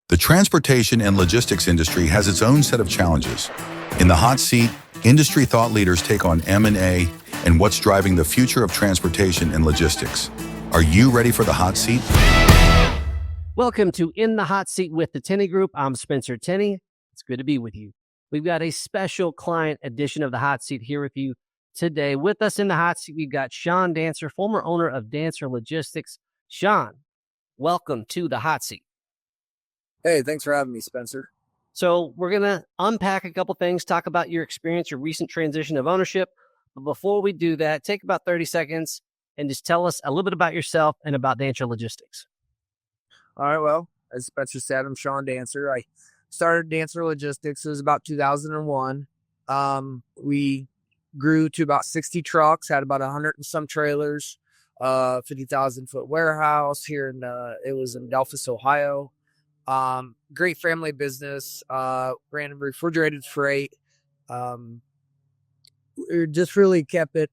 The transportation and logistics industry has its own set of challenges. In the hot seat, industry thought leaders take on M&A and what's driving the future of transportation and logistics. Are you ready for the hot seat? Welcome to In the Hot Seat with the Tenney Group. I'm Spencer Tenney. It's good to be with you. We've got a special client edition of the Hot Seat here with you today. With us in the Hot Seat, we've got Shawn Dancer, former owner of Dancer Logistics. Shawn, welcome to the Hot Seat. Hey, thanks for having me, Spencer. So we're going to unpack a couple things, talk about your experience, your recent transition of ownership. But before we do that, take about 30 seconds and just tell us a little bit about yourself and about Dancer Logistics. All right, well, as Spencer said, I'm Shawn Dancer. I started Dancer Logistics. It was about 2001. We grew to about 60 trucks, had about 100 and some trailers, 50,000 foot warehouse here it was in Delphus, Ohio. Great family business, ran refrigerated freight. We just really kept it,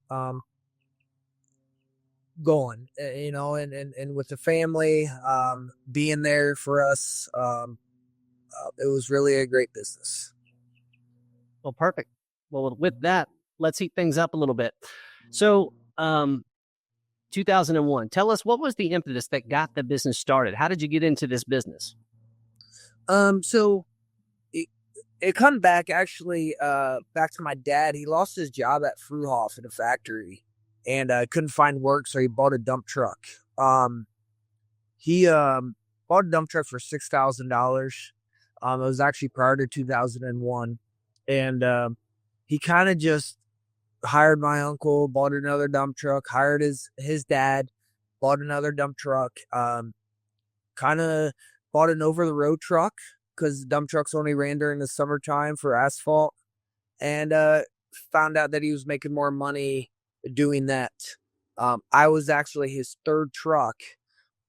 going, and with the family, being there for us. It was really a great business. Well, perfect. Well, with that, let's heat things up a little bit. So, 2001, tell us, what was the impetus that got the business started? How did you get into this business? So it come back actually, back to my dad. He lost his job at Fruhoff in a factory and, couldn't find work. So he bought a dump truck. He, bought a dump truck for $6,000. It was actually prior to 2001. And, he kind of just hired my uncle, bought another dump truck, hired his dad, bought another dump truck, kind of bought an over-the-road truck because dump trucks only ran during the summertime for asphalt, and found out that he was making more money doing that. I was actually his third truck.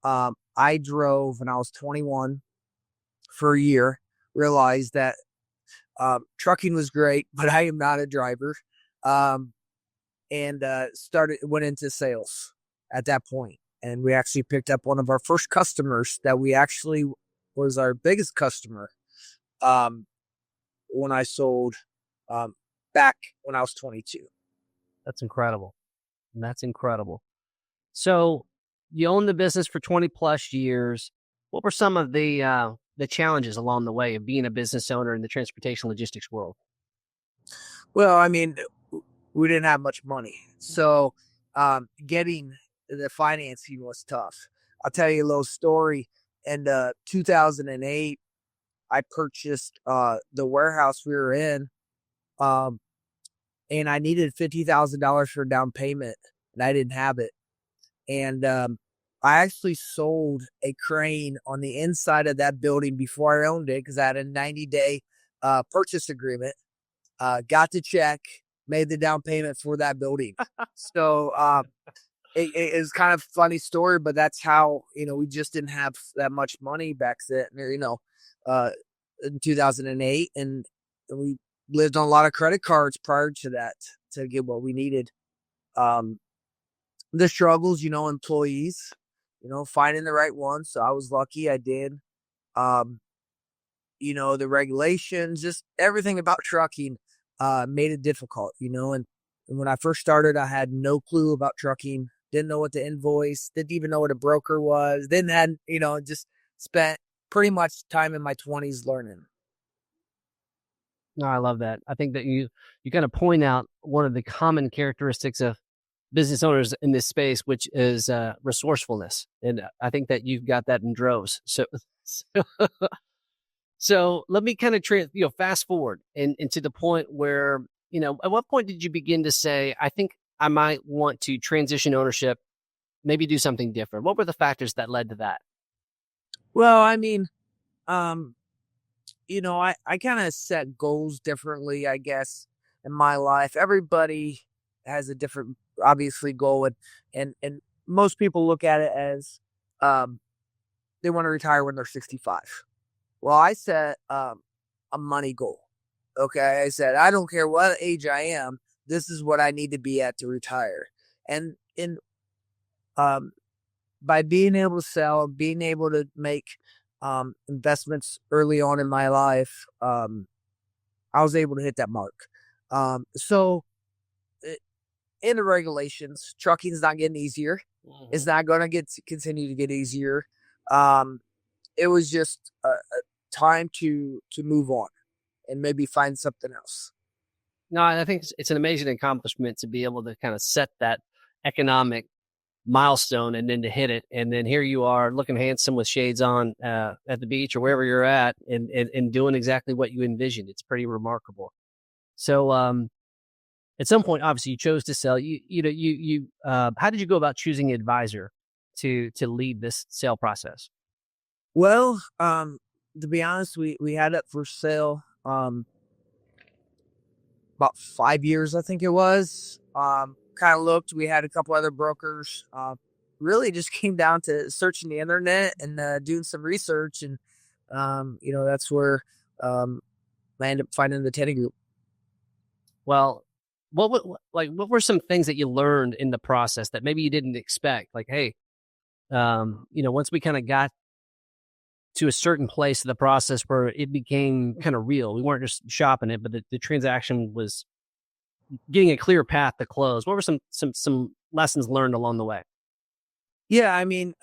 I drove when I was 21 for a year, realized that trucking was great, but I am not a driver, and went into sales at that point. And we actually picked up one of our first customers that we actually was our biggest customer, when I sold, back when I was 22. That's incredible. That's incredible. So you owned the business for 20 plus years. What were some of the challenges along the way of being a business owner in the transportation logistics world? Well, I mean, we didn't have much money. So, getting the financing was tough. I'll tell you a little story. In 2008, I purchased the warehouse we were in, and I needed $50,000 for a down payment, and I didn't have it. And I actually sold a crane on the inside of that building before I owned it because I had a 90-day purchase agreement. Got the check, made the down payment for that building. So it is kind of a funny story, but that's how, we just didn't have that much money back then, in 2008. And we lived on a lot of credit cards prior to that to get what we needed. The struggles, employees, finding the right one. So I was lucky I did. The regulations, just everything about trucking made it difficult, and when I first started, I had no clue about trucking, didn't know what to invoice, didn't even know what a broker was, just spent pretty much time in my 20s learning. No, I love that. I think that you kind of point out one of the common characteristics of business owners in this space, which is resourcefulness. And I think that you've got that in droves. So let me kind of fast forward and to the point where, at what point did you begin to say, I think I might want to transition ownership, maybe do something different? What were the factors that led to that? Well, I mean, I kind of set goals differently, I guess, in my life. Everybody has a different, obviously, goal. And most people look at it as they want to retire when they're 65. Well, I set a money goal. Okay. I said, I don't care what age I am. This is what I need to be at to retire. And by being able to sell, being able to make investments early on in my life, I was able to hit that mark. So in the regulations, trucking's not getting easier. It's not going to continue to get easier. Um, it was just a time to move on and maybe find something else. No, I think it's an amazing accomplishment to be able to kind of set that economic milestone and then to hit it. And then here you are looking handsome with shades on at the beach or wherever you're at and doing exactly what you envisioned. It's pretty remarkable. So at some point, obviously, you chose to sell. How did you go about choosing an advisor to lead this sale process? Well, to be honest, we had it for sale about 5 years, I think it was. Kind of looked. We had a couple other brokers. Really just came down to searching the internet and doing some research, and that's where I ended up finding the Tenney Group. Well, what were some things that you learned in the process that maybe you didn't expect? Like, hey, once we kind of got to a certain place of the process where it became kind of real, we weren't just shopping it, but the transaction was getting a clear path to close. What were some lessons learned along the way? Yeah, I mean,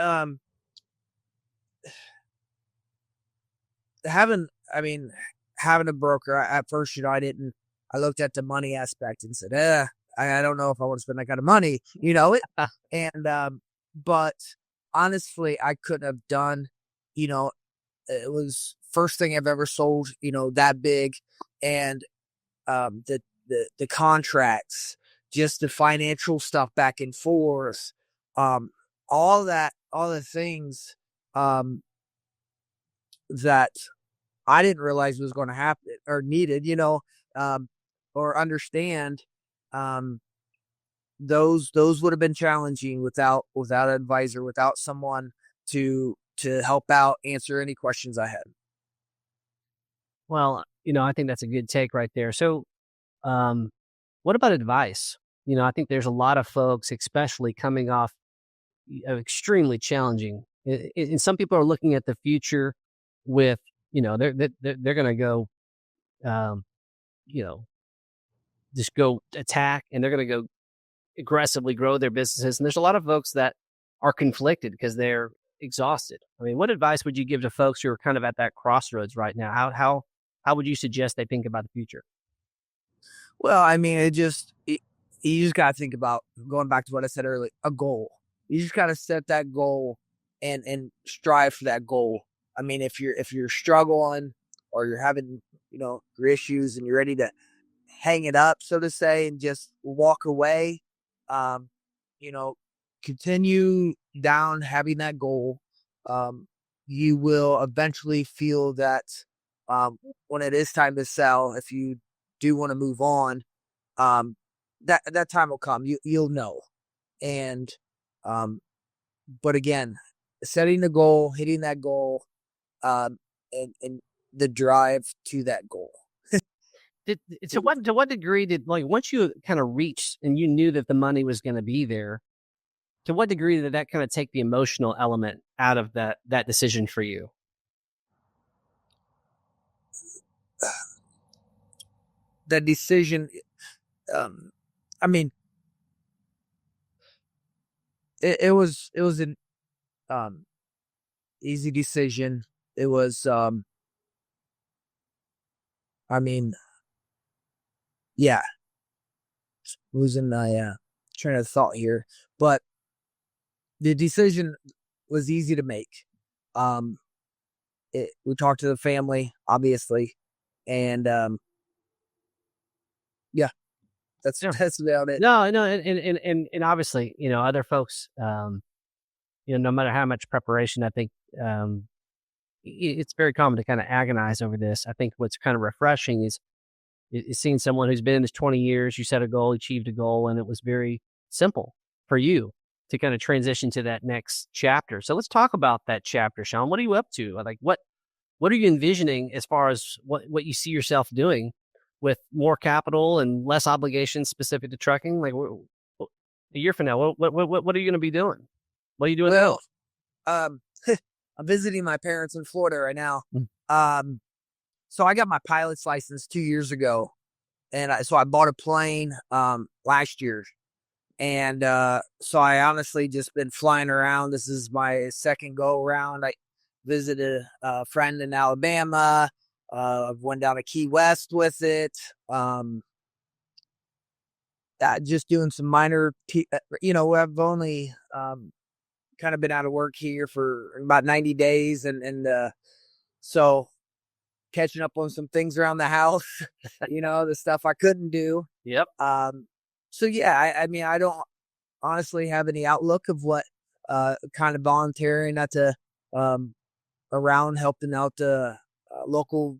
having a broker at first, I looked at the money aspect and said, I don't know if I want to spend that kind of money, and, but honestly, I couldn't have done, it was first thing I've ever sold, that big, and, the contracts, just the financial stuff back and forth, all the things, that I didn't realize was going to happen or needed, or understand. Those would have been challenging without an advisor, without someone to help out, answer any questions I had. Well, I think that's a good take right there. So, what about advice? I think there's a lot of folks, especially coming off extremely challenging. And some people are looking at the future with, they're going to go, just go attack, and they're going to go aggressively grow their businesses. And there's a lot of folks that are conflicted because they're exhausted. I mean, what advice would you give to folks who are kind of at that crossroads right now? How would you suggest they think about the future? Well, I mean, you just got to think about, going back to what I said earlier, a goal. You just got to set that goal and strive for that goal. I mean, if you're struggling or you're having, your issues and you're ready to hang it up, so to say, and just walk away, continue down having that goal. You will eventually feel that when it is time to sell, if you do want to move on, that time will come. You'll know. And but again, setting the goal, hitting that goal, and the drive to that goal. To what degree did, like, once you kind of reached and you knew that the money was going to be there, to what degree did that kind of take the emotional element out of that decision for you? The decision, I mean, it was an easy decision. It was, yeah, losing my train of thought here, but the decision was easy to make. We talked to the family, obviously, and yeah, that's about it. No, and obviously, other folks, no matter how much preparation, I think it's very common to kind of agonize over this. I think what's kind of refreshing is seeing someone who's been in this 20 years. You set a goal, achieved a goal, and it was very simple for you to kind of transition to that next chapter. So let's talk about that chapter, Shawn. What are you up to? Like, what are you envisioning as far as what you see yourself doing with more capital and less obligations specific to trucking? Like, a year from now, what are you going to be doing? What are you doing? Well, I'm visiting my parents in Florida right now. Mm. So I got my pilot's license 2 years ago, and so I bought a plane last year. And so I honestly just been flying around. This is my second go around. I visited a friend in Alabama. Went down to Key West with it. Just doing some minor, I've only kind of been out of work here for about 90 days. And so catching up on some things around the house, the stuff I couldn't do. Yep. So yeah, I mean, I don't honestly have any outlook of what kind of volunteering at the around helping out the local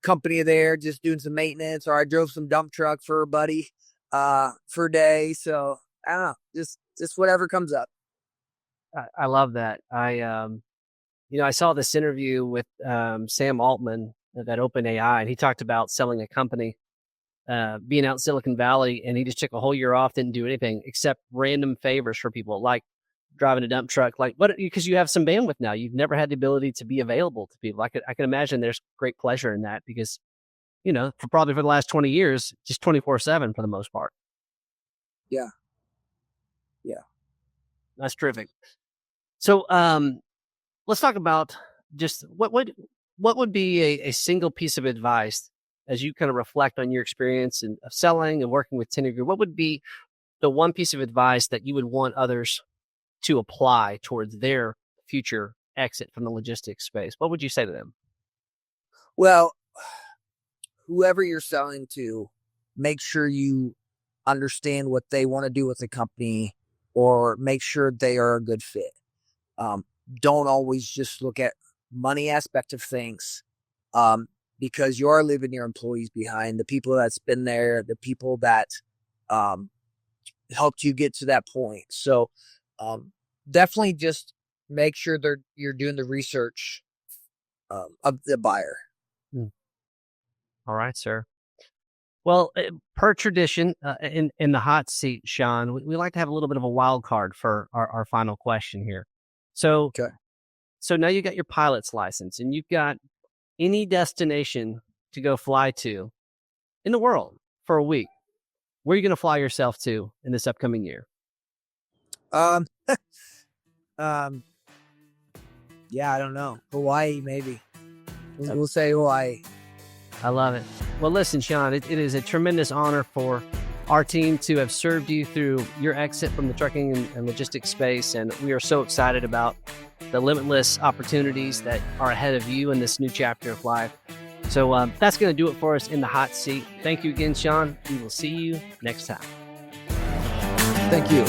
company there, just doing some maintenance, or I drove some dump truck for a buddy for a day. So I don't know, just whatever comes up. I love that. I saw this interview with Sam Altman at OpenAI, and he talked about selling a company, being out in Silicon Valley, and he just took a whole year off, didn't do anything except random favors for people, like driving a dump truck, because you have some bandwidth now. You've never had the ability to be available to people. I can imagine there's great pleasure in that because, for the last 20 years, just 24/7 for the most part. Yeah. That's terrific. So, let's talk about just what would be a single piece of advice as you kind of reflect on your experience of selling and working with Tenney Group. What would be the one piece of advice that you would want others to apply towards their future exit from the logistics space? What would you say to them? Well, whoever you're selling to, make sure you understand what they want to do with the company, or make sure they are a good fit. Don't always just look at money aspect of things, because you are leaving your employees behind, the people that's been there, the people that helped you get to that point. So definitely just make sure you're doing the research of the buyer. All right, sir. Well, per tradition, in the hot seat, Shawn, we like to have a little bit of a wild card for our final question here. So, Okay. So now you got your pilot's license, and you've got any destination to go fly to in the world for a week. Where are you going to fly yourself to in this upcoming year? Yeah, I don't know. Hawaii, maybe. We'll say Hawaii. I love it. Well, listen, Shawn, it is a tremendous honor for our team to have served you through your exit from the trucking and logistics space. And we are so excited about the limitless opportunities that are ahead of you in this new chapter of life. So that's going to do it for us in the hot seat. Thank you again, Shawn. We will see you next time. Thank you.